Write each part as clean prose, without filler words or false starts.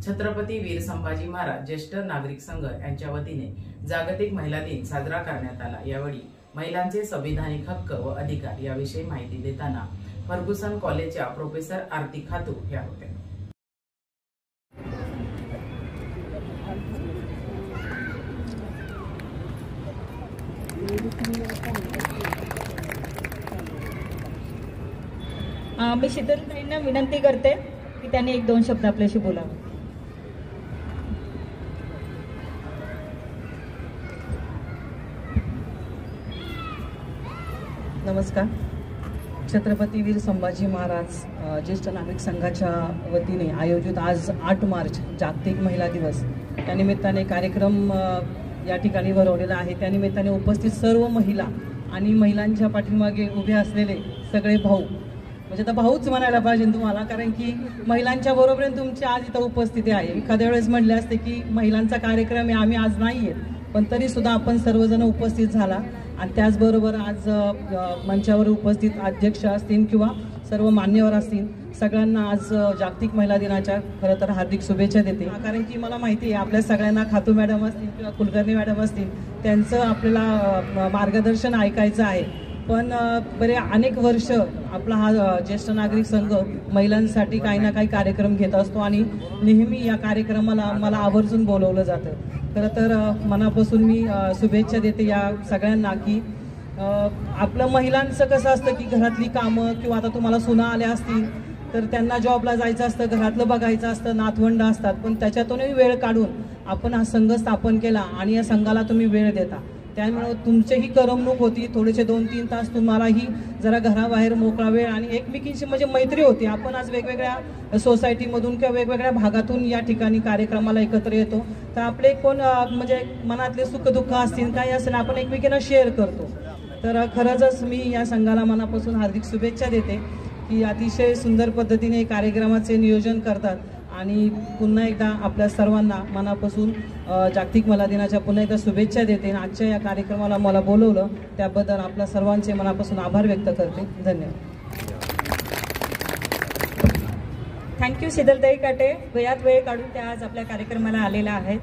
छत्रपती वीर संभाजी महाराज ज्येष्ठ नागरिक संघ यांच्या वतीने जागतिक महिला दिन साजरा करण्यात आला। यावेळी महिलांचे संविधानिक हक्क व अधिकार याविषयी माहिती देताना फर्ग्युसन कॉलेजच्या प्रोफेसर आरती खातू या होत्या। मी शीतलताईंना विनंती करते की त्यांनी एक दोन शब्द आपल्याशी बोलावे। नमस्कार। छत्रपती वीर संभाजी महाराज ज्येष्ठ नागरिक संघाच्या वतीने आयोजित आज 8 मार्च जागतिक महिला दिवस या निमित्ताने कार्यक्रम या ठिकाणी भरवलेला आहे। त्या निमित्ताने उपस्थित सर्व महिला आणि महिलांच्या पाठीमागे उभे असलेले सगळे भाऊ, म्हणजे आता भाऊच म्हणायला पाहिजे तुम्हाला, कारण की महिलांच्या बरोबरीने तुमची आज इथं उपस्थिती आहे। एखाद्या वेळेस म्हटले असते की महिलांचा कार्यक्रम आहे, आम्ही आज नाही येत, पण तरी सुद्धा आपण सर्वजण उपस्थित झाला। आणि त्याचबरोबर आज मंचावर उपस्थित अध्यक्ष असतील किंवा सर्व मान्यवर असतील, सगळ्यांना आज जागतिक महिला दिनाच्या खरं तर हार्दिक शुभेच्छा देते। कारण की मला माहिती आहे आपल्या सगळ्यांना खातू मॅडम असतील किंवा कुलकर्णी मॅडम असतील, त्यांचं आपल्याला मार्गदर्शन ऐकायचं आहे। पण बरे अनेक वर्ष आपला हा ज्येष्ठ नागरिक संघ महिलांसाठी काही ना काही कार्यक्रम घेत असतो आणि नेहमी या कार्यक्रमाला मला आवर्जून बोलवलं जातं। खरं तर मनापासून मी शुभेच्छा देते या सगळ्यांना की आपलं महिलांचं कसं असतं की घरातली कामं किंवा आता तुम्हाला सुना आल्या असतील तर त्यांना जॉबला जायचं असतं, घरातलं बघायचं असतं, नातवंड असतात, पण त्याच्यातूनही वेळ काढून आपण हा संघ स्थापन केला आणि या संघाला तुम्ही वेळ देता, त्यामुळे तुमचीही करमणूक होती। थोडेसे 2-3 तास तुम्हालाही जरा घराबाहेर मोकळा वेळ आणि एकमेकींची म्हणजे मैत्री होती। आपण आज वेगवेगळ्या सोसायटीमधून किंवा वेगवेगळ्या भागातून या ठिकाणी कार्यक्रमाला एकत्र येतो, तर आपले कोण म्हणजे मनातले सुखदुःख असतील काही असेल आपण एकमेकींना शेअर करतो। तर खरंच मी या संघाला मनापासून हार्दिक शुभेच्छा देते की अतिशय सुंदर पद्धतीने कार्यक्रमाचे नियोजन करतात। आणि पुन्हा एकदा आपल्या सर्वांना मनापासून जागतिक महिला दिनाच्या पुन्हा एकदा शुभेच्छा देते। आजच्या या कार्यक्रमाला मला बोलवलं त्याबद्दल आपल्या सर्वांचे मनापासून आभार व्यक्त करते। धन्यवाद। थँक्यू शीतलताई काटे, वेळात वेळ काढून त्या आज आपल्या कार्यक्रमाला आलेल्या आहेत।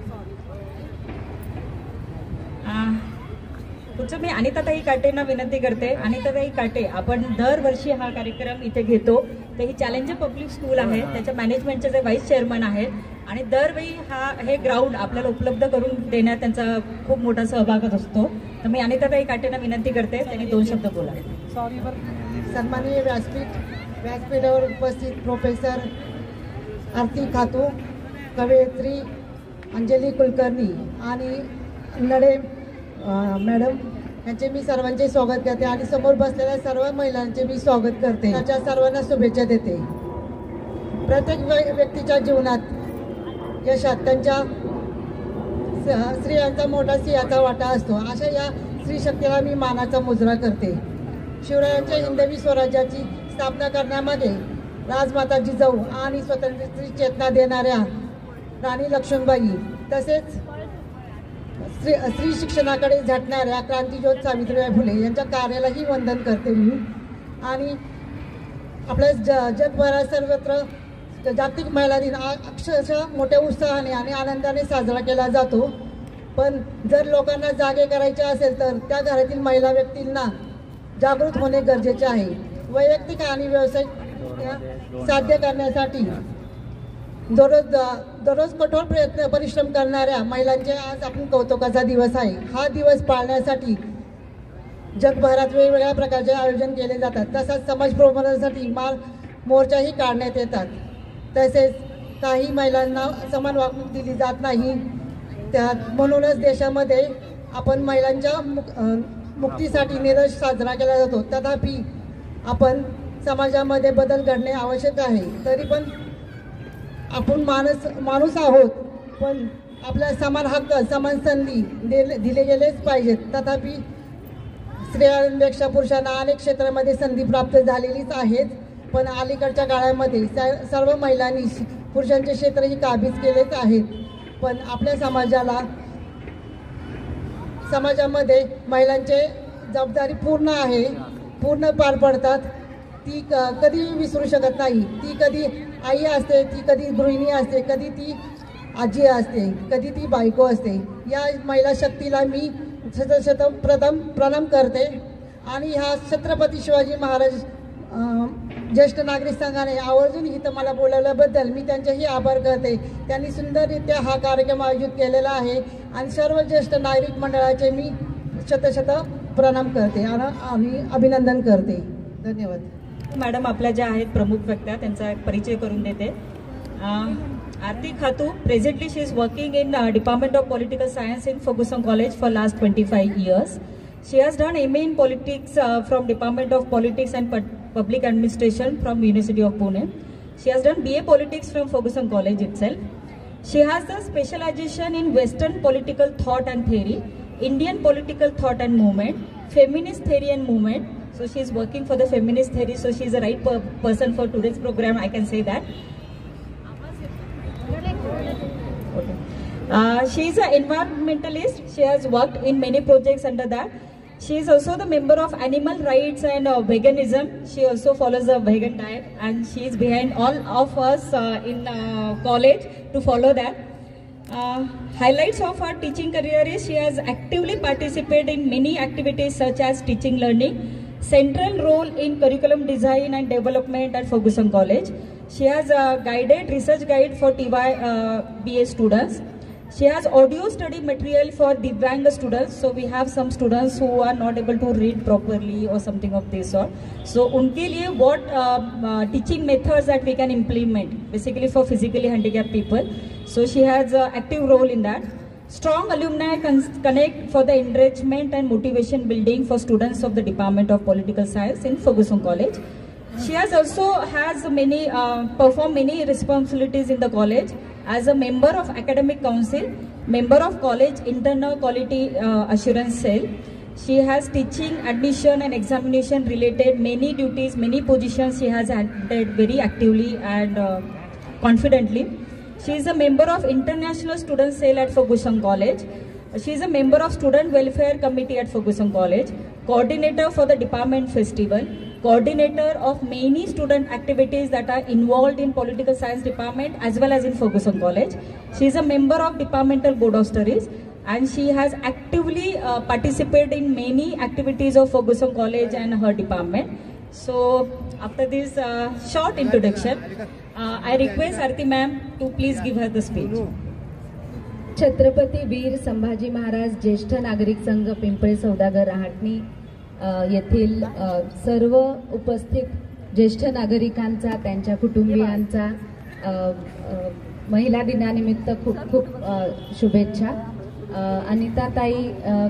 पुढचं मी अनिताताई काटेंना विनंती करते। अनिताताई काटे, आपण दरवर्षी हा कार्यक्रम इथे घेतो, तर ही चॅलेंजर पब्लिक स्कूल आहे, त्याच्या मॅनेजमेंटचे जे व्हाईस चेअरमन आहेत आणि दरवेळी हे ग्राउंड आपल्याला उपलब्ध करून देण्यात त्यांचा खूप मोठा सहभाग असतो। तर मी अनिताताई काटेंना विनंती करते त्यांनी 2 शब्द बोलावे। सन्माननीय व्यासपीठावर उपस्थित प्रोफेसर आरती खातू, कवयित्री अंजली कुलकर्णी आणि नडे मॅडम यांचे मी सर्वांचे स्वागत करते आणि समोर बसलेल्या सर्व महिलांचे मी स्वागत करते। त्याच्या सर्वांना शुभेच्छा देते। प्रत्येक व्यक्तीच्या जीवनात यशात त्यांच्या स्त्रियांचा मोठा सिंहाचा वाटा असतो। अशा या स्त्री शक्तीला मी मानाचा मुजरा करते। शिवरायांच्या हिंदवी स्वराज्याची स्थापना करण्यामध्ये राजमाता जिजाऊ आणि स्वतंत्र चेतना देणाऱ्या राणी लक्ष्मीबाई, तसेच स्त्री शिक्षणाकडे झटणाऱ्या क्रांतीज्योत सावित्रीबाई फुले यांच्या कार्यालाही वंदन करते मी। आणि आपल्या जगभरात सर्वत्र जागतिक महिला दिन अक्षरशः मोठ्या उत्साहाने आणि आनंदाने साजरा केला जातो। पण जर लोकांना जागे करायचे असेल तर त्या घरातील महिला व्यक्तींना जागृत होणे गरजेचे आहे। वैयक्तिक आणि व्यावसायिक साध्य करण्यासाठी दररोज कठोर परिश्रम करणाऱ्या महिलांचे आज आपण कौतुकाचा दिवस आहे। हा दिवस पाळण्यासाठी जगभरात वेगवेगळ्या प्रकारचे आयोजन केले जातात। तसंच समाज प्रबोधनासाठी मोर्चाही काढण्यात येतात। तसेच काही महिलांना समान वागणूक दिली जात नाही, म्हणूनच देशामध्ये आपण महिलांच्या मुक्तीसाठी निदर्श साजरा केला जातो। तथापि आपण समाजामध्ये बदल घडणे आवश्यक आहे। तरी पण आपण माणूस आहोत, पण आपल्या समान हक्क समान संधी दिले गेलेच पाहिजेत। तथापि स्त्रियांपेक्षा पुरुषांना अनेक क्षेत्रामध्ये संधी प्राप्त झालेलीच आहेत, पण अलीकडच्या काळामध्ये सर्व महिलांनी पुरुषांचे क्षेत्रही काबीज केलेच आहेत। पण आपल्या समाजामध्ये महिलांचे जबाबदारी पूर्ण पार पडतात। ती कधी विसरू शकत नाही, ती कधी आई असते ती कधी गृहिणी असते, कधी ती आजी असते, कधी ती बायको असते. या महिला शक्तीला मी प्रथम प्रणाम करते आणि ह्या छत्रपती शिवाजी महाराज ज्येष्ठ नागरिक संघाने आवर्जून इथं मला बोलावल्याबद्दल मी त्यांचेही आभार करते. त्यांनी सुंदररित्या हा कार्यक्रम आयोजित केलेला आहे आणि सर्व ज्येष्ठ नागरिक मंडळाचे मी शतशत प्रणाम करते आणि अभिनंदन करते. धन्यवाद. मॅडम आपल्या ज्या आहेत प्रमुख व्यक्त्या त्यांचा एक परिचय करून देते. आरती खातू, presently she is working in Department of Political Science in Ferguson College for last 25 years. She has done MA in Politics from Department of Politics and Public Administration from University of Pune. She has done BA Politics from Ferguson College itself. She has the specialization in Western political thought and theory, Indian political thought and movement, feminist theory and movement. So she is working for the feminist theory. So she is the right person for today's program. I can say that. She is an environmentalist. She has worked in many projects under that. She is also the member of Animal Rights and Veganism. She also follows a vegan diet, and she is behind all of us in college to follow that. Highlights of her teaching career is she has actively participated in many activities such as teaching learning, central role in curriculum design and development at Ferguson College. She has guided research guide for TY BA students. She has audio study material for Divyang students. So we have some students who are not able to read properly or something of this sort. So unke liye what teaching methods that we can implement basically for physically handicapped people. So she has an active role in that. Strong alumni connect for the enrichment and motivation building for students of the Department of Political Science in Ferguson College. She has also performed many responsibilities in the college as a member of academic council, member of college internal quality assurance cell. She has teaching, admission and examination related many duties, many positions she has handled very actively and confidently. She is a member of International Student Cell at Ferguson College. She is a member of Student Welfare Committee at Ferguson College, coordinator for the department festival, coordinator of many student activities that are involved in Political Science Department as well as in Ferguson College. She is a member of Departmental Board of Studies, and she has actively participated in many activities of Ferguson College and her department. So after this short introduction, I request Arti ma'am to please give her the speech. Chhatrapati वीर संभाजी महाराज ज्येष्ठ नागरिक संघ पिंपळे सौदागर रहाटणी येथील सर्व उपस्थित ज्येष्ठ नागरिकांचा, त्यांच्या कुटुंबियांचा महिला दिनानिमित्त खूप खूप शुभेच्छा. अनिताताई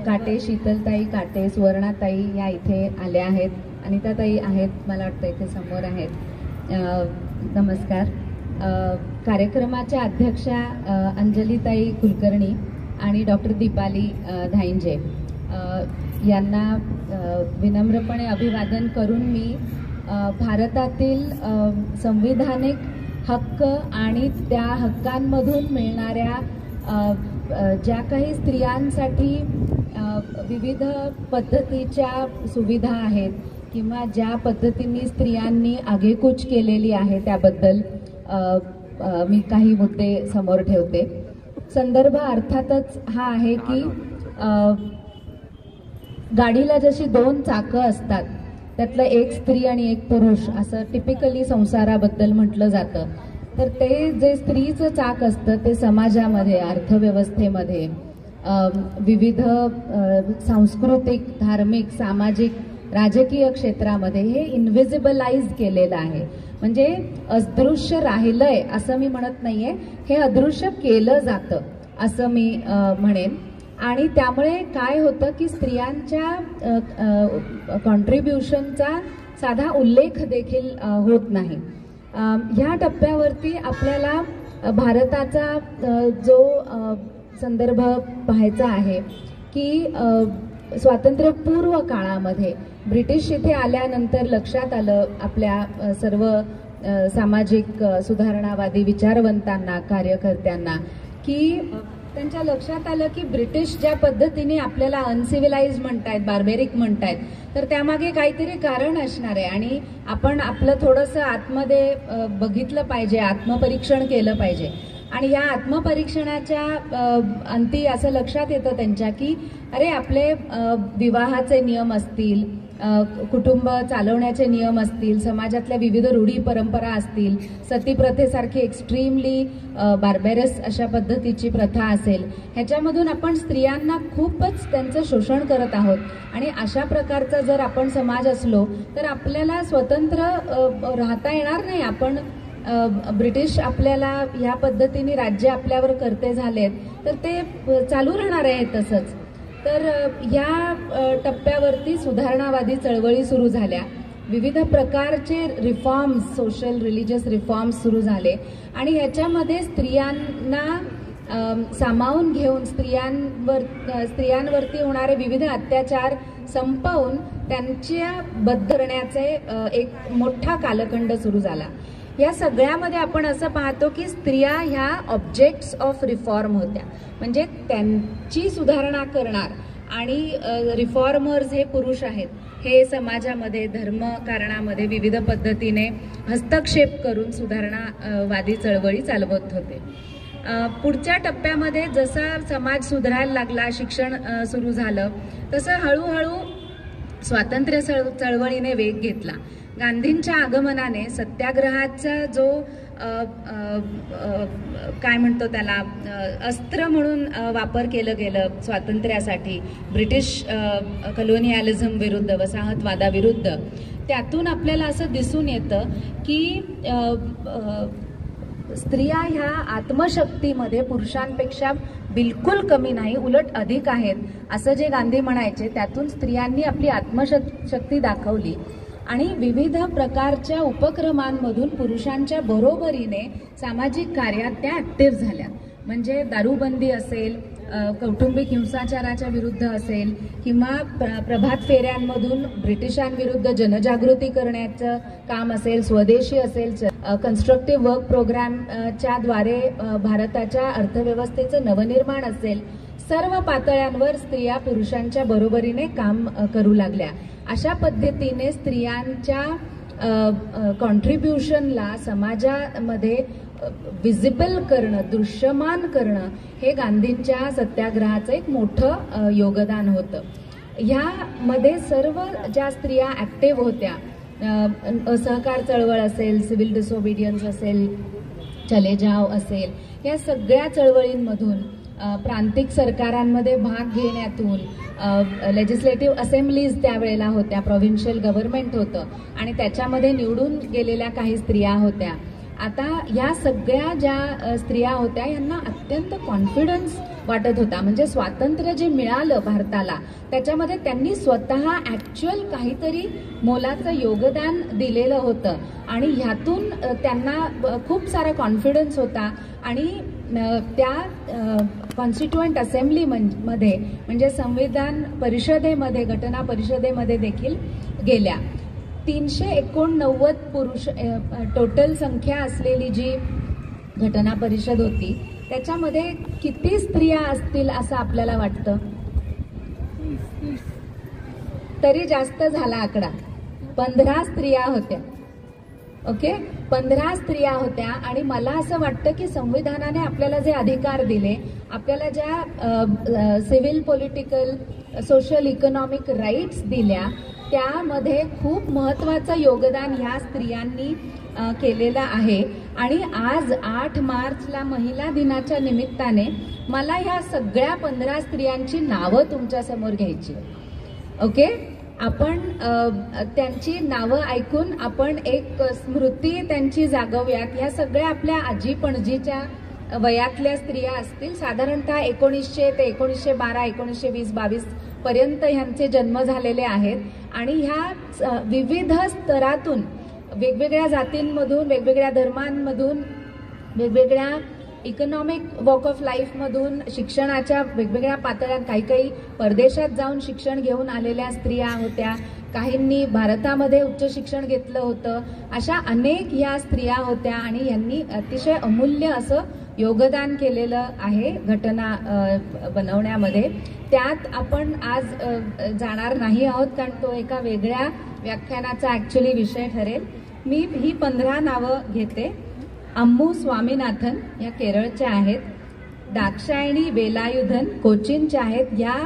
काटे, शीतलताई काटे, सुवर्णाताई या इथे आल्या आहेत. अनिताताई आहेत, मला वाटतं इथे समोर आहेत. नमस्कार. कार्यक्रमाच्या अध्यक्षा अंजलीताई कुलकर्णी आणि डॉक्टर दीपाली धाईंजे यांना विनम्रपणे अभिवादन करून मी भारतातील संविधानिक हक्क आणि त्या हक्कांमधून मिळणाऱ्या ज्या काही स्त्रियांसाठी विविध पद्धतीच्या सुविधा आहेत किंवा ज्या पद्धतीने स्त्रियांनी आगेकूच केलेली आहे त्याबद्दल मी काही मुद्दे समोर ठेवते. संदर्भ अर्थातच हा आहे की गाडीला जशी दोन चाकं असतात त्यातलं एक स्त्री आणि एक पुरुष असं टिपिकली संसाराबद्दल म्हटलं जातं. तर ते जे स्त्रीचं चाक असतं ते समाजामध्ये, अर्थव्यवस्थेमध्ये, विविध सांस्कृतिक, धार्मिक, सामाजिक, राजकीय क्षेत्रामध्ये हे इनव्हिजिबलाइज केलेलं आहे. म्हणजे अदृश्य राहिलंय असं मी म्हणत नाहीये, हे अदृश्य केलं जातं असं मी म्हणेन. आणि त्यामुळे काय होतं की स्त्रियांच्या कॉन्ट्रीब्युशनचा साधा उल्लेख देखील होत नाही. ह्या टप्प्यावरती आपल्याला भारताचा जो संदर्भ पाहायचा आहे की स्वातंत्र्यपूर्व काळामध्ये ब्रिटिश इथे आल्यानंतर लक्षात आलं आपल्या सर्व सामाजिक सुधारणावादी विचारवंतांना, कार्यकर्त्यांना की त्यांच्या लक्षात आलं की ब्रिटिश ज्या पद्धतीने आपल्याला अनसिव्हिलाइज म्हणतायत, बार्बेरिक म्हणतायत, तर त्यामागे काहीतरी कारण असणार आहे आणि आपण आपलं थोडंसं आतमध्ये बघितलं पाहिजे, आत्मपरीक्षण केलं पाहिजे. आणि या आत्मपरीक्षणाच्या अंती असं लक्षात येतं त्यांच्या की अरे आपले विवाहाचे नियम असतील, कुटुंब चालवण्याचे नियम असतील, समाजातल्या विविध रूढी परंपरा असतील, सतीप्रथेसारखी एक्स्ट्रीमली बार्बेरस अशा पद्धतीची प्रथा असेल, ह्याच्यामधून आपण स्त्रियांना खूपच त्यांचं शोषण करत आहोत. आणि अशा प्रकारचा जर आपण समाज असलो तर आपल्याला स्वतंत्र राहता येणार नाही. आपण ब्रिटिश आपल्याला ह्या पद्धतीने राज्य आपल्यावर करते झालेत तर ते चालू राहणार आहे तसंच. तर या टप्प्यावरती सुधारणावादी चळवळी सुरू झाल्या, विविध प्रकारचे रिफॉर्म्स, सोशल रिलिजियस रिफॉर्म्स सुरू झाले आणि ह्याच्यामध्ये स्त्रियांना सामावून घेऊन स्त्रियांवरती होणारे विविध अत्याचार संपवून त्यांच्या बद्ध करण्याचे एक मोठा कालखंड सुरू झाला. या सगळ्यामध्ये आपण असं पाहतो की स्त्रिया ह्या ऑब्जेक्ट्स ऑफ रिफॉर्म होत्या, म्हणजे त्यांची सुधारणा करणार आणि रिफॉर्मर्स हे पुरुष आहेत, हे समाजामध्ये धर्मकारणामध्ये विविध पद्धतीने हस्तक्षेप करून सुधारणावादी चळवळी चालवत होते. पुढच्या टप्प्यामध्ये जसा समाज सुधारायला लागला, शिक्षण सुरू झालं, तसं हळूहळू स्वातंत्र्य चळवळीने वेग घेतला. गांधींच्या आगमनाने सत्याग्रहाचा जो काय म्हणतो त्याला अस्त्र म्हणून वापर केलं गेलं स्वातंत्र्यासाठी, ब्रिटिश कलोनियलिझम विरुद्ध, वसाहतवादाविरुद्ध, त्यातून आपल्याला असं दिसून येतं की स्त्रिया ह्या आत्मशक्तीमध्ये पुरुषांपेक्षा बिलकुल कमी नाही, उलट अधिक आहेत असं जे गांधी म्हणायचे. त्यातून स्त्रियांनी आपली आत्मशक्ती दाखवली आणि विविध प्रकारच्या उपक्रमांमधून पुरुषांच्या बरोबरीने सामाजिक कार्यात त्या ॲक्टिव्ह झाल्या. म्हणजे दारूबंदी असेल, कौटुंबिक हिंसाचाराच्या विरुद्ध असेल किंवा प्रभात फेऱ्यांमधून ब्रिटिशांविरुद्ध जनजागृती करण्याचं काम असेल, स्वदेशी असेल, कन्स्ट्रक्टिव्ह वर्क प्रोग्रामच्या द्वारे भारताच्या अर्थव्यवस्थेचं नवनिर्माण असेल, सर्व पातळ्यांवर स्त्रिया पुरुषांच्या बरोबरीने काम करू लागल्या. अशा पद्धतीने स्त्रियांच्या कॉन्ट्रीब्युशनला समाजामध्ये विजिबल करणं, दृश्यमान करणं हे गांधींच्या सत्याग्रहाचं एक मोठं योगदान होतं. ह्यामध्ये सर्व ज्या स्त्रिया ॲक्टिव्ह होत्या, असहकार चळवळ असेल, सिव्हिल डिसओबिडियन्स असेल, चले जाव असेल, या सगळ्या चळवळींमधून प्रांतिक सरकारांमध्ये भाग घेण्यातून, लेजिस्लेटिव्ह असेंब्लीज त्यावेळेला होत्या, प्रोव्हिन्शियल गव्हर्नमेंट होतं आणि त्याच्यामध्ये निवडून गेलेल्या काही स्त्रिया होत्या. आता या सगळ्या ज्या स्त्रिया होत्या यांना अत्यंत कॉन्फिडन्स वाटत होता. म्हणजे स्वातंत्र्य जे मिळालं भारताला त्याच्यामध्ये त्यांनी स्वतः ॲक्च्युअल काहीतरी मोलाचं योगदान दिलेलं होतं आणि ह्यातून त्यांना खूप सारा कॉन्फिडन्स होता आणि त्या कॉन्स्टिट्युएंट असेंब्लीमध्ये म्हणजे संविधान परिषदेमध्ये, घटना परिषदेमध्ये देखील गेल्या. 389 पुरुष टोटल संख्या असलेली जी घटना परिषद होती त्याच्यामध्ये किती स्त्रिया असतील असं आपल्याला वाटतं? तरी जास्त झाला आकडा, 15 स्त्रिया होत्या. ओके, 15 स्त्रिया होत्या. आणि मला असं वाटतं की संविधानाने आपल्याला जे अधिकार दिले, आपल्याला ज्या civil, political, social, economic rights दिल्या, त्यामध्ये खूप महत्त्वाचं योगदान ह्या स्त्रियांनी केलेलं आहे. आणि आज 8 मार्चला महिला दिनाच्या निमित्ताने मला ह्या सगळ्या 15 स्त्रियांची नावं तुमच्यासमोर घ्यायची. ओके, आपण त्यांची नावं ऐकून आपण एक स्मृती त्यांची जागवूयात. ह्या सगळ्या आपल्या आजी पणजीच्या वयातल्या स्त्रिया असतील, साधारणतः 1900 ते 1912, 1920, 22 पर्यंत ह्यांचे जन्म झालेले आहेत. आणि ह्या विविध स्तरातून, वेगवेगळ्या जातींमधून, वेगवेगळ्या धर्मांमधून, वेगवेगळ्या इकॉनॉमिक वॉक ऑफ लाईफमधून, शिक्षणाच्या वेगवेगळ्या पातळ्यात, काही परदेशात जाऊन शिक्षण घेऊन आलेल्या स्त्रिया होत्या, काहींनी भारतामध्ये उच्च शिक्षण घेतलं होतं. अशा अनेक ह्या स्त्रिया होत्या आणि यांनी अतिशय अमूल्य असं योगदान केलेलं आहे घटना बनवण्यामध्ये. त्यात आपण आज जाणार नाही आहोत कारण तो एका वेगळ्या व्याख्यानाचा ॲक्च्युली विषय ठरेल. मी ही 15 नावं घेते. अम्मू स्वामीनाथन या केरळच्या आहेत. दाक्षायणी वेलायुधन कोचीनच्या आहेत. या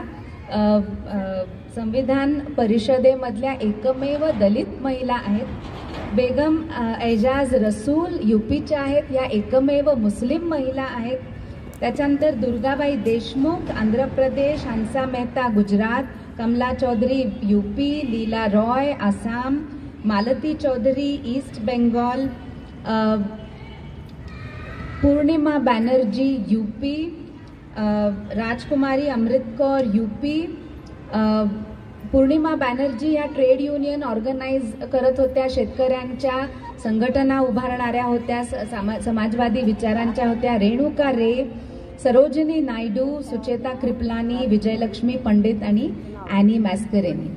संविधान परिषदेमधल्या एकमेव दलित महिला आहेत. बेगम एजाज रसूल यूपीच्या आहेत. या एकमेव मुस्लिम महिला आहेत. त्याच्यानंतर Durgabai Deshmukh Andhra Pradesh, Hansa Mehta Gujarat, Kamala Chaudhari UP, Leela Roy Assam, Malati Chaudhari East Bengal, Purnima Banerjee UP, Rajkumari Amrit Kaur UP. Purnima Banerjee या ट्रेड युनियन ऑर्गनाइज करत होत्या, शेतकऱ्यांच्या संघटना उभारणाऱ्या होत्या, समाजवादी विचारांच्या होत्या. रेणुका रे, सरोजिनी नायडू, सुचेता कृपलानी, विजयलक्ष्मी पंडित आणि ॲनी मॅस्करेनी.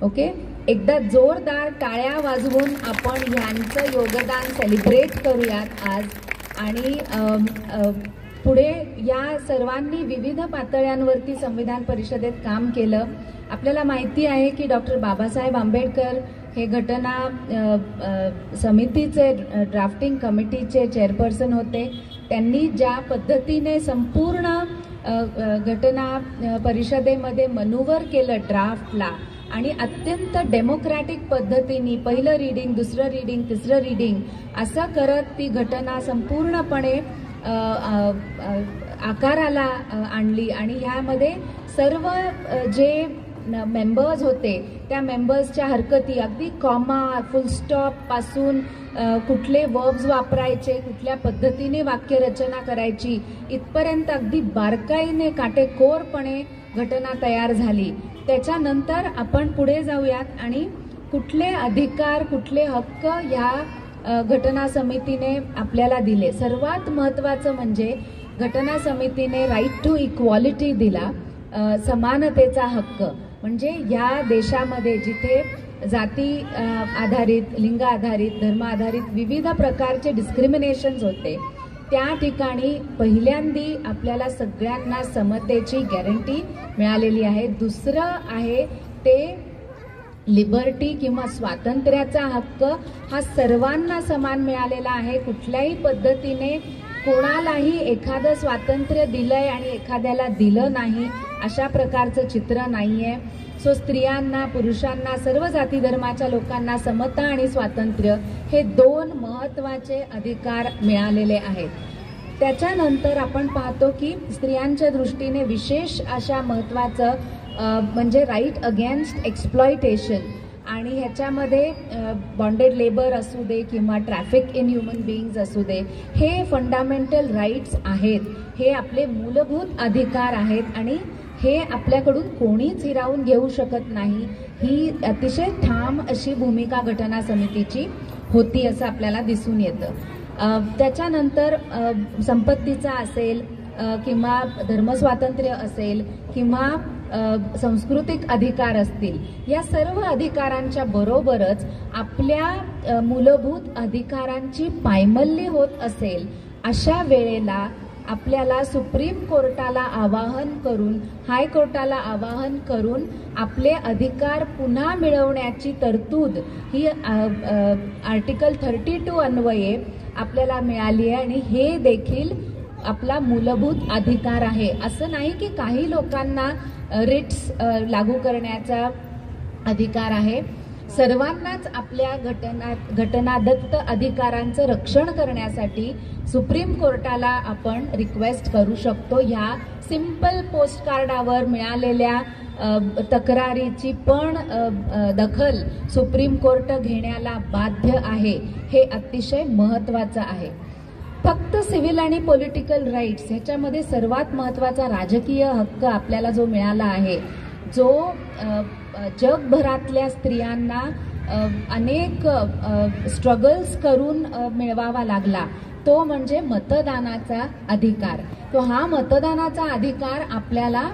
ओके, एकदा जोरदार टाळ्या वाजवून आपण ह्यांचं योगदान सेलिब्रेट करूयात आज. आणि पुढे या सर्वांनी विविध पातळ्यांवरती संविधान परिषदेत काम केलं. आपल्याला माहिती आहे की डॉक्टर बाबासाहेब आंबेडकर हे घटना समितीचे ड्राफ्टिंग कमिटीचे चेअरपर्सन होते. त्यांनी ज्या पद्धतीने संपूर्ण घटना परिषदेमध्ये मनूवर केलं ड्राफ्टला आणि अत्यंत डेमोक्रॅटिक पद्धतीने पहिलं रीडिंग, दुसरं रीडिंग, तिसरं रीडिंग असं करत ती घटना संपूर्णपणे आकाराला आणली. आणि ह्यामध्ये सर्व जे मेंबर्स होते त्या मेंबर्सच्या हरकती अगदी कॉमा, फुल स्टॉप पासून कुठले वर्ब्स वापरायचे, कुठल्या पद्धतीने वाक्यरचना करायची इथपर्यंत अगदी बारकाईने काटेकोरपणे घटना तयार झाली. त्याच्यानंतर आपण पुढे जाऊयात आणि कुठले अधिकार, कुठले हक्क ह्या घटना समितीने आपल्याला दिले. सर्वात महत्त्वाचं म्हणजे घटना समितीने राईट टू इक्वॉलिटी दिला, समानतेचा हक्क. म्हणजे या देशामध्ये जिथे जाती आधारित, लिंग आधारित, धर्म आधारित विविध प्रकारचे डिस्क्रिमिनेशन्स होते त्या ठिकाणी पहिल्यांदी आपल्याला सगळ्यांना समतेची गॅरंटी मिळालेली आहे. दुसरं आहे ते लिबर्टी किंवा स्वातंत्र्याचा हक्क हा सर्वांना समान मिळालेला आहे. कुठल्याही पद्धतीने कोणालाही एखादं स्वातंत्र्य दिलंय आणि एखाद्याला दिलं नाही अशा प्रकारचं चित्र नाहीये. सो स्त्रियांना, पुरुषांना, सर्व जाती धर्माच्या लोकांना समता आणि स्वातंत्र्य हे 2 महत्त्वाचे अधिकार मिळालेले आहेत. त्याच्यानंतर आपण पाहतो की स्त्रियांच्या दृष्टीने विशेष अशा महत्त्वाचं म्हणजे राईट अगेन्स्ट एक्सप्लॉयटेशन. आणि ह्याच्यामध्ये बॉन्डेड लेबर असू दे किंवा ट्रॅफिक इन ह्युमन बीइंग्स असू दे, हे फंडामेंटल राईट्स आहेत, हे आपले मूलभूत अधिकार आहेत आणि हे आपल्याकडून कोणीच हिरावून घेऊ शकत नाही. ही अतिशय ठाम अशी भूमिका घटना समितीची होती असं आपल्याला दिसून येतं. त्याच्यानंतर संपत्तीचा असेल किंवा धर्मस्वातंत्र्य असेल किंवा सांस्कृतिक अधिकार असतील, या सर्व अधिकारांच्या बरोबरच आपल्या मूलभूत अधिकारांची पायमल्ली होत असेल अशा वेळेला आपल्याला सुप्रीम कोर्टाला आवाहन करून, हायकोर्टाला आवाहन करून आपले अधिकार पुन्हा मिळवण्याची तरतूद ही आर्टिकल 32 अन्वये आपल्याला मिळाली आहे. आणि हे देखील आपला मूलभूत अधिकार आहे. असं नाही की काही लोकांना रिट्स लागू करण्याचा अधिकार आहे. सर्वांनाच आपल्या घटनादत्त अधिकारांचं रक्षण करण्यासाठी सुप्रीम कोर्टाला आपण रिक्वेस्ट करू शकतो. ह्या सिंपल पोस्टकार्डावर मिळालेल्या तक्रारीची पण दखल सुप्रीम कोर्ट घेण्याला बाध्य आहे. हे अतिशय महत्त्वाचं आहे. फक्त सिव्हिल आणि पॉलिटिकल राईट्स ह्याच्यामध्ये सर्वात महत्त्वाचा राजकीय हक्क आपल्याला जो मिळाला आहे, जो जगभरातल्या स्त्रियांना अनेक स्ट्रगल्स करून मिळवावा लागला, तो म्हणजे मतदानाचा अधिकार. तो हा मतदानाचा अधिकार आपल्याला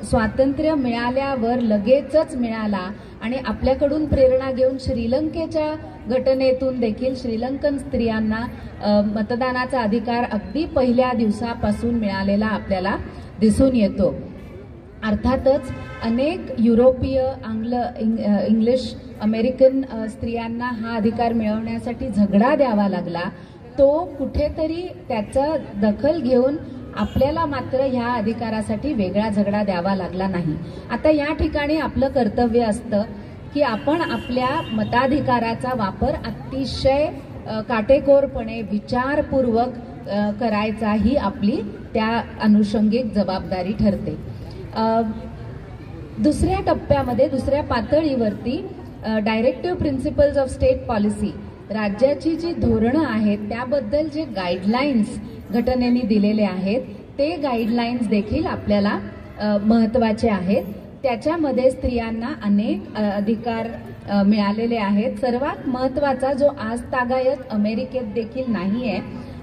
स्वातंत्र्य मिळाल्यावर लगेचच मिळाला आणि आपल्याकडून प्रेरणा घेऊन श्रीलंकेच्या घटनेतून देखील श्रीलंकन स्त्रियांना मतदानाचा अधिकार अगदी पहिल्या दिवसापासून मिळालेला आपल्याला दिसून येतो. अर्थातच अनेक युरोपीय, इंग्लिश, अमेरिकन स्त्रियांना हा अधिकार मिळवण्यासाठी झगडा द्यावा लागला. तो कुठेतरी त्याचा दखल घेऊन आपल्याला मात्र ह्या अधिकारासाठी वेगळा झगडा द्यावा लागला नाही. आता या ठिकाणी आपलं कर्तव्य असतं की आपण आपल्या मताधिकाराचा वापर अतिशय काटेकोरपणे, विचारपूर्वक करायचा ही आपली त्या अनुषंगिक जबाबदारी ठरते. दुसऱ्या टप्प्यामध्ये, दुसऱ्या पातळीवरती directive principles of state policy, राज्याची जी धोरणं आहेत त्याबद्दल जे गाईडलाईन्स घटनेने दिलेले आहेत ते गाईडलाईन्स देखील आपल्याला महत्त्वाचे आहेत. त्याच्यामध्ये स्त्रियांना अनेक अधिकार मिळालेले आहेत. सर्वात महत्त्वाचा जो आजतागायत अमेरिकेत देखील नाही आहे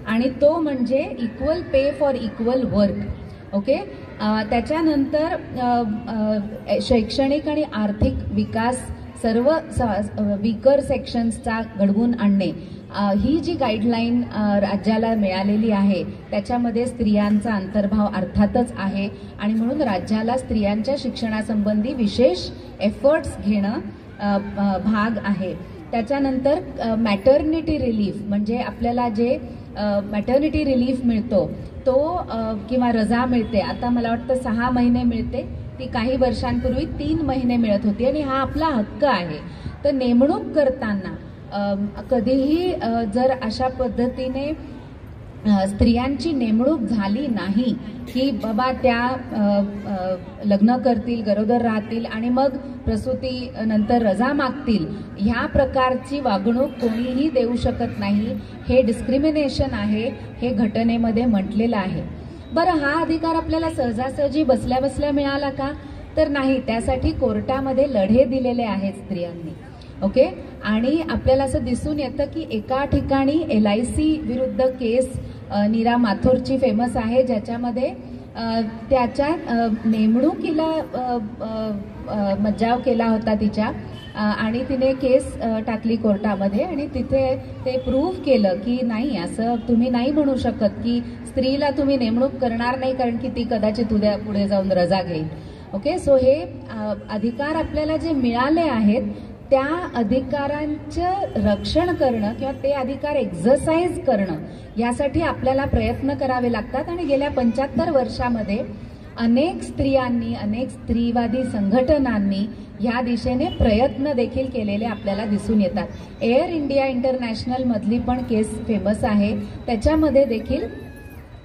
आणि तो म्हणजे equal pay for equal work. Okay, त्याच्यानंतर शैक्षणिक आणि आर्थिक विकास सर्व वीकर सेक्शन्सचा घडवून आणणे, ही जी गाईडलाईन राज्याला मिळालेली आहे त्याच्यामध्ये स्त्रियांचा अंतर्भाव अर्थातच आहे आणि म्हणून राज्याला स्त्रियांच्या शिक्षणासंबंधी विशेष एफर्ट्स घेणं भाग आहे. त्याच्यानंतर मॅटर्निटी रिलीफ म्हणजे आपल्याला जे मॅटर्निटी रिलीफ मिळतो तो किंवा रजा मिळते, आता मला वाटतं 6 महिने मिळते, ती काही वर्षांपूर्वी 3 महिने मिळत होती आणि हा आपला हक्क आहे. तर नेमणूक करताना कधीही जर अशा पद्धतीने स्त्रियांची नेमणूक झाली नाही की बाबा त्या लग्न करतील, गरोदर राहतील आणि मग प्रसूती नंतर रजा मागतील, ह्या प्रकारची वागणूक कोणीही देऊ शकत नाही. हे डिस्क्रिमिनेशन आहे, हे घटनेमध्ये म्हटलेलं आहे. बरं, हा अधिकार आपल्याला सहजासहजी बसल्या बसल्या मिळाला का? तर नाही, त्यासाठी कोर्टामध्ये लढे दिलेले आहेत स्त्रियांनी. ओके, आणि आपल्याला असं दिसून येतं की एका ठिकाणी LIC विरुद्ध केस नीरा माथुरची फेमस आहे, ज्याच्यामध्ये त्याच्या नेमणुकीला मज्जाव केला होता तिच्या आणि तिने केस टाकली कोर्टामध्ये आणि तिथे ते प्रूव्ह केलं की नाही, असं तुम्ही नाही म्हणू शकत की स्त्रीला तुम्ही नेमणूक करणार नाही कारण की ती कदाचित उद्या पुढे जाऊन रजा घेईल. ओके, सो हे अधिकार आपल्याला जे मिळाले आहेत त्या अधिकारांचं रक्षण करणं किंवा ते अधिकार एक्झरसाइज करणं यासाठी आपल्याला प्रयत्न करावे लागतात. आणि गेल्या 75 वर्षामध्ये अनेक स्त्रियांनी, अनेक स्त्रीवादी संघटनांनी या दिशेने प्रयत्न देखील केलेले आपल्याला दिसून येतात. एअर इंडिया इंटरनॅशनल मधली पण केस फेमस आहे, त्याच्यामध्ये देखील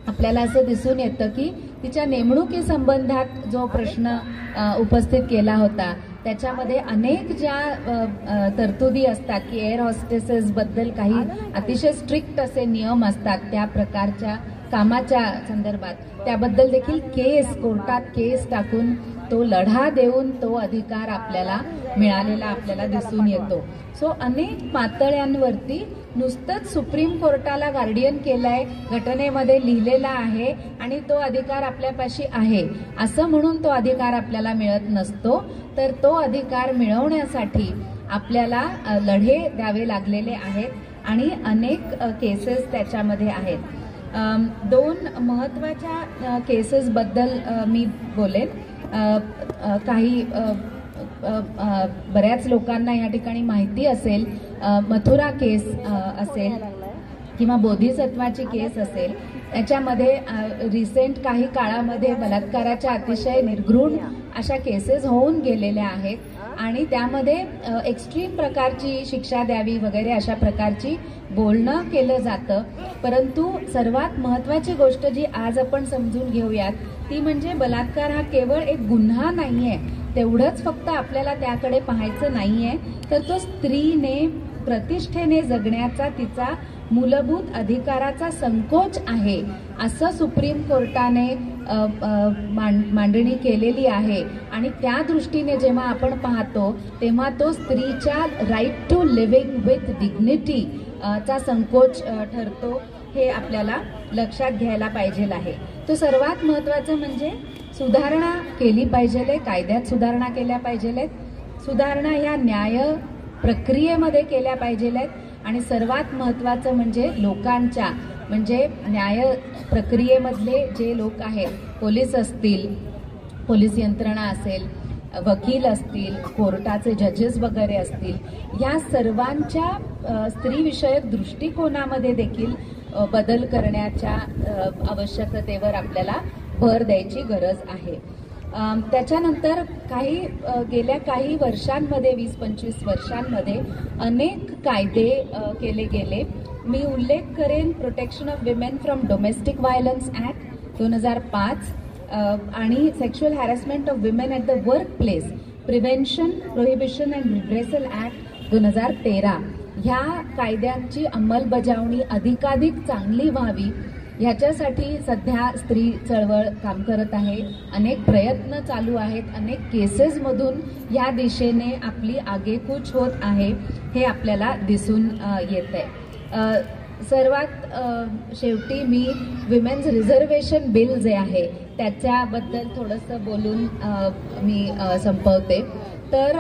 आपल्याला असं दिसून येतं की तिच्या नेमणुकीसंबंधात जो प्रश्न उपस्थित केला होता त्याच्यामध्ये अनेक ज्या तरतुदी असतात की एअर हॉस्टेसेस बद्दल काही अतिशय स्ट्रिक्ट असे नियम असतात त्या प्रकारच्या कामाच्या संदर्भात, त्याबद्दल देखील कोर्टात केस टाकून तो लढा देऊन तो अधिकार आपल्याला मिळालेला आपल्याला दिसून येतो. सो अनेक पातळ्यांवरती नुसतंच सुप्रीम कोर्टाला गार्डियन केलंय, घटनेमध्ये लिहिलेला आहे आणि तो अधिकार आपल्यापाशी आहे असं म्हणून तो अधिकार आपल्याला मिळत नसतो. तर तो अधिकार मिळवण्यासाठी आपल्याला लढे द्यावे लागलेले आहेत आणि अनेक केसेस त्याच्यामध्ये आहेत. 2 महत्त्वाच्या केसेसबद्दल मी बोलेन. काही बऱ्याच लोकांना या ठिकाणी माहिती असेल, मथुरा केस असेल किंवा बोधिसत्वाची केस असेल, याच्यामध्ये रिसेंट काही काळामध्ये बलात्काराच्या अतिशय निर्घृण अशा केसेस होऊन गेलेल्या आहेत आणि त्यामध्ये एक्स्ट्रीम प्रकारची शिक्षा द्यावी वगैरे अशा प्रकारची बोलणं केलं जातं. परंतु सर्वात महत्त्वाची गोष्ट जी आज आपण समजून घेऊयात ती म्हणजे बलात्कार हा केवळ एक गुन्हा नाहीये, तेवढंच फक्त आपल्याला त्याकडे पाहायचं नाहीये, तर तो स्त्रीने प्रतिष्ठेने जगण्याचा तिचा मूलभूत अधिकाराचा संकोच आहे असं सुप्रीम कोर्टाने मांडणी केलेली आहे. आणि त्या दृष्टीने जेव्हा आपण पाहतो तेव्हा तो स्त्रीच्या right to living with dignity चा संकोच ठरतो, हे आपल्याला लक्षात घ्यायला पाहिजे आहे. तो सर्वात महत्त्वाचं म्हणजे सुधारणा केली पाहिजे, कायद्यात सुधारणा केल्या पाहिजेत, सुधारणा ह्या न्याय प्रक्रियेमध्ये केल्या पाहिजेत आणि सर्वात महत्त्वाचं म्हणजे लोकांच्या म्हणजे न्याय प्रक्रियेमधले जे लोक आहेत, पोलीस असतील, पोलीस यंत्रणा असेल, वकील असतील, कोर्टाचे जजेस वगैरे असतील, या सर्वांच्या स्त्रीविषयक दृष्टिकोनामध्ये देखील बदल करण्याच्या आवश्यकतेवर आपल्याला भर द्यायची गरज आहे. त्याच्यानंतर गेल्या काही वर्षांमध्ये 20-25 वर्षांमध्ये अनेक कायदे केले गेले. मी उल्लेख करेन protection of women from domestic violence act 2005 आणि sexual harassment of women at the work place prevention, prohibition and redressal act 2013. ह्या कायद्यांची अंमलबजावणी अधिकाधिक चांगली व्हावी ह्याच्यासाठी सध्या स्त्री चळवळ काम करत आहे. अनेक प्रयत्न चालू आहेत, अनेक केसेसमधून या दिशेने आपली आगेकूच होत आहे हे आपल्याला दिसून येत आहे. सर्वात शेवटी मी विमेन्स रिझर्वेशन बिल जे आहे त्याच्याबद्दल थोडंसं बोलून मी संपवते. तर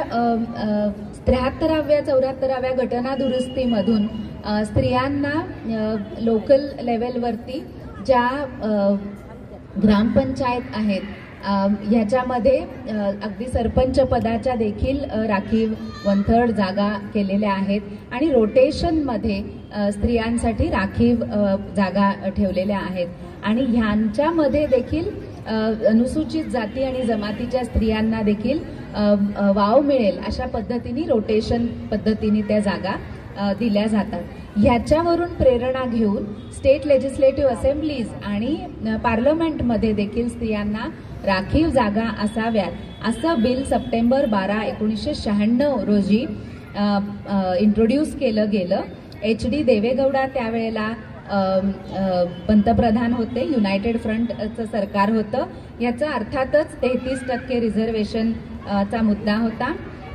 73व्या-74व्या घटना दुरुस्तीमधून स्त्रियांना लोकल लेवलवरती ज्या ग्रामपंचायत आहेत ह्याच्यामध्ये अगदी सरपंच पदाच्या देखील राखीव 1/3 जागा केलेल्या आहेत आणि रोटेशनमध्ये स्त्रियांसाठी राखीव जागा ठेवलेल्या आहेत आणि ह्यांच्यामध्ये देखील अनुसूचित जाती आणि जमातीच्या स्त्रियांना देखील वाव मिळेल अशा पद्धतीने रोटेशन पद्धतीने त्या जागा दिल्या जातात. ह्याच्यावरून प्रेरणा घेऊन स्टेट लेजिस्लेटिव्ह असेंब्लीज आणि पार्लमेंटमध्ये देखील स्त्रियांना राखीव जागा असाव्यात असं बिल सप्टेंबर 12, 1996 रोजी इंट्रोड्यूस केलं गेलं. HD देवेगौडा त्यावेळेला पंतप्रधान होते, युनायटेड फ्रंटचं सरकार होतं. याचा अर्थातच 33% रिझर्वेशनचा मुद्दा होता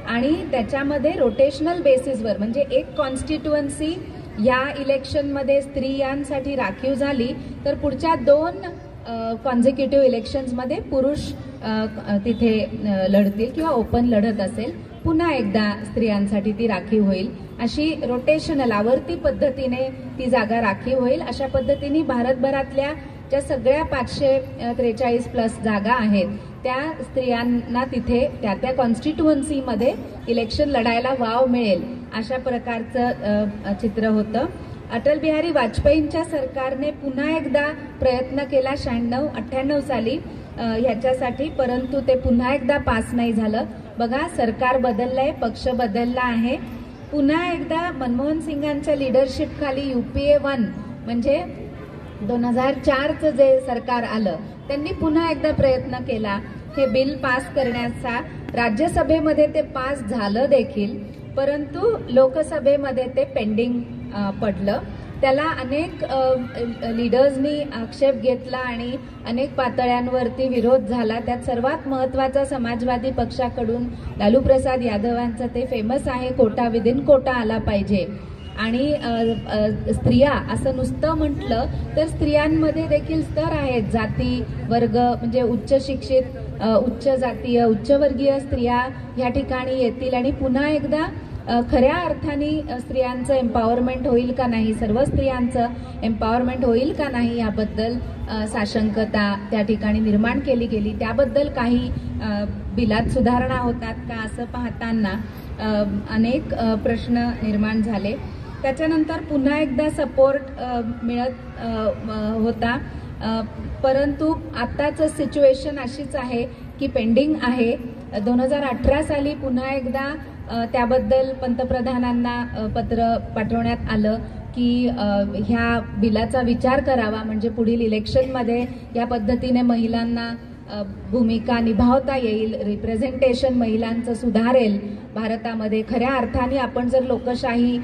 आणि त्याच्यामध्ये रोटेशनल बेसिसवर म्हणजे एक कॉन्स्टिट्युएन्सी या इलेक्शनमध्ये स्त्रियांसाठी राखीव झाली तर पुढच्या 2 कॉन्झिक्युटिव्ह इलेक्शन्समध्ये पुरुष तिथे लढतील किंवा ओपन लढत असेल, पुन्हा एकदा स्त्रियांसाठी ती राखीव होईल. अशी रोटेशनल आवर्ती पद्धतीने ती जागा राखीव होईल. अशा पद्धतीने भारतभरातल्या ज्या सगळ्या 543+ जागा आहेत त्या स्त्रियांना तिथे त्या कॉन्स्टिट्युएन्सीमध्ये इलेक्शन लढायला वाव मिळेल अशा प्रकारचं चित्र होतं. अटल बिहारी वाजपेयींच्या सरकारने पुन्हा एकदा प्रयत्न केला 96-98 साली ह्याच्यासाठी, परंतु ते पुन्हा एकदा पास नाही झालं. बघा, सरकार बदललंय, पक्ष बदलला आहे. पुन्हा एकदा मनमोहन सिंगांच्या लिडरशिप खाली UPA 1 म्हणजे 2004चं जे सरकार आलं त्यांनी पुन्हा एकदा प्रयत्न केला हे बिल पास करण्याचा. राज्यसभेमध्ये ते पास झालं देखील, परंतु लोकसभेमध्ये ते पेंडिंग पडलं. त्याला अनेक लीडर्सनी आक्षेप घेतला आणि अनेक पातळ्यांवरती विरोध झाला. त्यात सर्वात महत्त्वाचा समाजवादी पक्षाकडून लालू प्रसाद यादवांचं ते फेमस आहे, कोटा विदिन कोटा आला पाहिजे. आणि स्त्रिया असं नुसतं म्हटलं तर स्त्रियांमध्ये देखील स्तर आहेत, जाती वर्ग म्हणजे उच्च शिक्षित, उच्च जातीय, उच्चवर्गीय स्त्रिया ह्या ठिकाणी येतील आणि पुन्हा एकदा खऱ्या अर्थाने स्त्रियांचं एम्पॉवरमेंट होईल का नाही, सर्व स्त्रियांचं एम्पॉवरमेंट होईल का नाही याबद्दल साशंकता त्या ठिकाणी निर्माण केली गेली. त्याबद्दल काही बिलात सुधारणा होतात का असं पाहताना अनेक प्रश्न निर्माण झाले. त्याच्यानंतर पुन्हा एकदा सपोर्ट मिळत होता, परंतु आत्ताचं सिच्युएशन अशीच आहे की पेंडिंग आहे. 2018 साली पुन्हा एकदा त्याबद्दल पंतप्रधानांना पत्र पाठवण्यात आलं की ह्या बिलाचा विचार करावा, म्हणजे पुढील इलेक्शनमध्ये या पद्धतीने महिलांना भूमिका निभावता येईल, रिप्रेझेंटेशन महिलांचं सुधारेल भारतामध्ये. खऱ्या अर्थाने आपण जर लोकशाही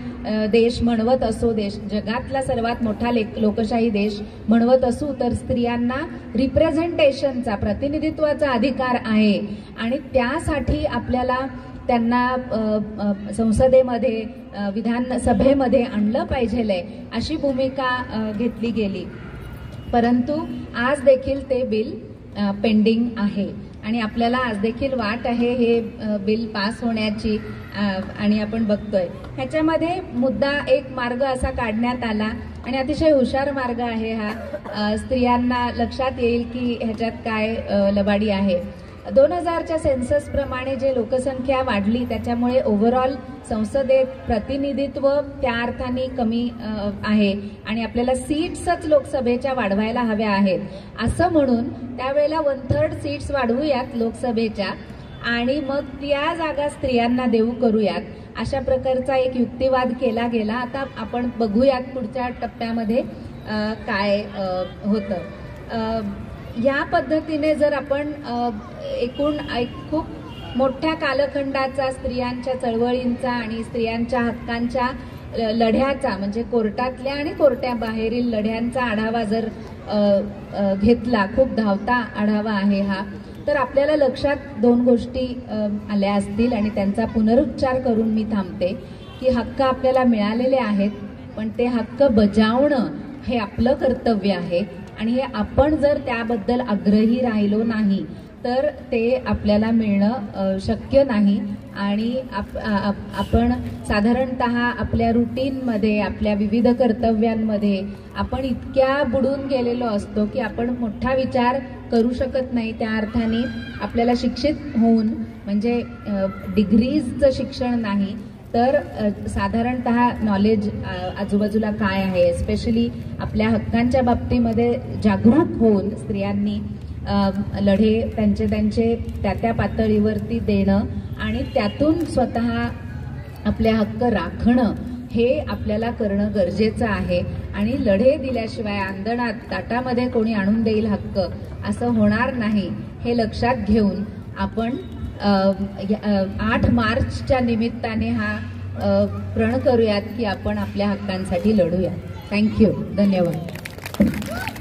देश म्हणवत असू, जगातला सर्वात मोठा लोकशाही देश म्हणवत असू, तर स्त्रियांना रिप्रेझेंटेशनचा, प्रतिनिधित्वाचा अधिकार आहे आणि त्यासाठी आपल्याला त्यांना संसदेमध्ये, विधानसभेमध्ये आणलं पाहिजे अशी भूमिका घेतली गेली. परंतु आज देखील ते बिल पेंडिंग आहे आणि आपल्याला आज देखील वाट आहे हे बिल पास होण्याची आणि आपण बघतोय ह्याच्यामध्ये मुद्दा एक मार्ग असा काढण्यात आला आणि अतिशय हुशार मार्ग आहे हा. स्त्रियांना लक्षात येईल की ह्याच्यात काय लबाडी आहे. 2000च्या सेन्सस प्रमाणे जे लोकसंख्या वाढली त्याच्यामुळे ओव्हरऑल संसदेत प्रतिनिधित्व त्या अर्थाने कमी आहे आणि आपल्याला सीट्सच लोकसभेच्या वाढवायला हव्या आहेत असं म्हणून त्यावेळेला 1/3 सीट्स वाढवूयात लोकसभेच्या आणि मग त्या जागा स्त्रियांना देऊ करूयात अशा प्रकारचा एक युक्तिवाद केला गेला. आता आपण बघूयात पुढच्या टप्प्यामध्ये काय होतं. या पद्धतीने जर आपण एकूण खूप मोठ्या कालखंडाचा स्त्रियांच्या चळवळींचा आणि स्त्रियांच्या हक्कांच्या लढ्याचा म्हणजे कोर्टातल्या आणि कोर्टाबाहेरील लढ्यांचा आढावा जर घेतला, खूप धावता आढावा आहे हा, तर आपल्याला लक्षात 2 गोष्टी आल्या असतील आणि त्यांचा पुनरुच्चार करून मी थांबते की हक्क आपल्याला मिळालेले आहेत पण ते हक्क बजावणं हे आपलं कर्तव्य आहे आणि हे आपण जर त्याबद्दल आग्रही राहिलो नाही तर ते आपल्याला मिळणं शक्य नाही. आणि आपण साधारणतः आपल्या रुटीनमध्ये आपल्या विविध कर्तव्यांमध्ये आपण इतक्या बुडून गेलेलो असतो की आपण मोठा विचार करू शकत नाही. त्या अर्थाने आपल्याला शिक्षित होऊन म्हणजे डिग्रीजचं शिक्षण नाही तर साधारणतः नॉलेज आजूबाजूला काय आहे स्पेशली आपल्या हक्कांच्या बाबतीमध्ये जागरूक होऊन स्त्रियांनी लढे त्यांचे त्या पातळीवरती देणं आणि त्यातून स्वतः आपले हक्क राखणं हे आपल्याला करणं गरजेचं आहे. आणि लढे दिल्याशिवाय आंदणात ताटामध्ये कोणी आणून देईल हक्क असं होणार नाही हे लक्षात घेऊन आपण 8 मार्चच्या निमित्ताने हा प्रण करूयात की आपण आपल्या हक्कांसाठी लढूया. थँक्यू. धन्यवाद.